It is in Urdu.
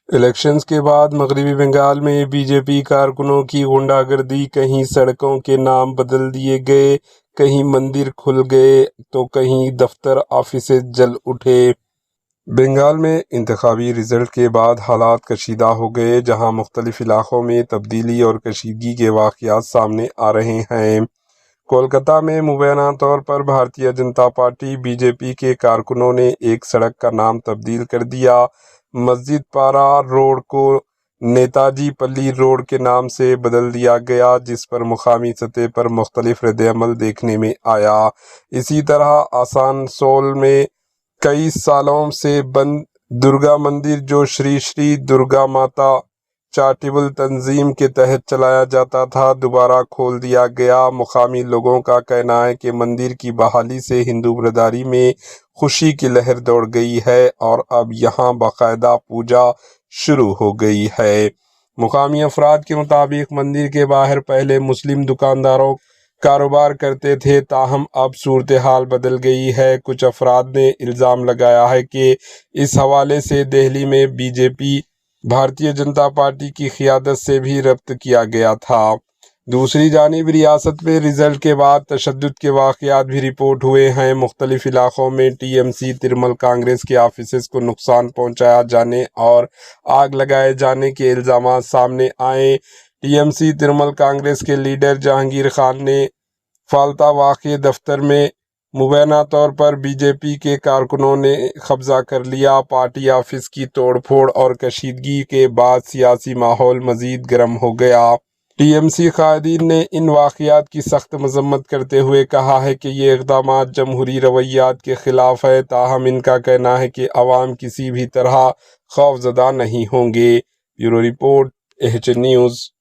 الیکشنز کے بعد مغربی بنگال میں بی جے پی کارکنوں کی غنڈہ گردی، کہیں سڑکوں کے نام بدل دیے گئے، کہیں مندر کھل گئے تو کہیں دفتر آفیسز جل اٹھے۔ بنگال میں انتخابی رزلٹ کے بعد حالات کشیدہ ہو گئے، جہاں مختلف علاقوں میں تبدیلی اور کشیدگی کے واقعات سامنے آ رہے ہیں۔ کولکتہ میں مبینہ طور پر Bharatiya Janata party B J پی کے کارکنوں نے ایک سڑک کا نام تبدیل کر دیا۔ مسجد پارہ روڈ کو نیتاجی پلی روڈ کے نام سے بدل دیا گیا، جس پر مقامی سطح پر مختلف رد عمل دیکھنے میں آیا۔ اسی طرح آسنسول میں کئی سالوں سے بند درگا مندر، جو شری شری درگا ماتا چیریٹیبل تنظیم کے تحت چلایا جاتا تھا، دوبارہ کھول دیا گیا۔ مقامی لوگوں کا کہنا ہے کہ مندر کی بحالی سے ہندو برادری میں خوشی کی لہر دوڑ گئی ہے اور اب یہاں باقاعدہ پوجا شروع ہو گئی ہے۔ مقامی افراد کے مطابق مندر کے باہر پہلے مسلم دکانداروں کاروبار کرتے تھے، تاہم اب صورتحال بدل گئی ہے۔ کچھ افراد نے الزام لگایا ہے کہ اس حوالے سے دہلی میں بی جے پی بھارتیہ جنتا پارٹی کی قیادت سے بھی ربط کیا گیا تھا۔ دوسری جانب ریاست میں رزلٹ کے بعد تشدد کے واقعات بھی رپورٹ ہوئے ہیں۔ مختلف علاقوں میں T M C Trinamool Congress کے آفیسز کو نقصان پہنچایا جانے اور آگ لگائے جانے کے الزامات سامنے آئے۔ T M C Trinamool Congress کے لیڈر جہانگیر خان نے فالتا واقع دفتر میں مبینہ طور پر بی جے پی کے کارکنوں نے قبضہ کر لیا۔ پارٹی آفس کی توڑ پھوڑ اور کشیدگی کے بعد سیاسی ماحول مزید گرم ہو گیا۔ ٹی ایم سی قائدین نے ان واقعات کی سخت مذمت کرتے ہوئے کہا ہے کہ یہ اقدامات جمہوری رویات کے خلاف ہے، تاہم ان کا کہنا ہے کہ عوام کسی بھی طرح خوفزدہ نہیں ہوں گے۔ Bureau report, H news.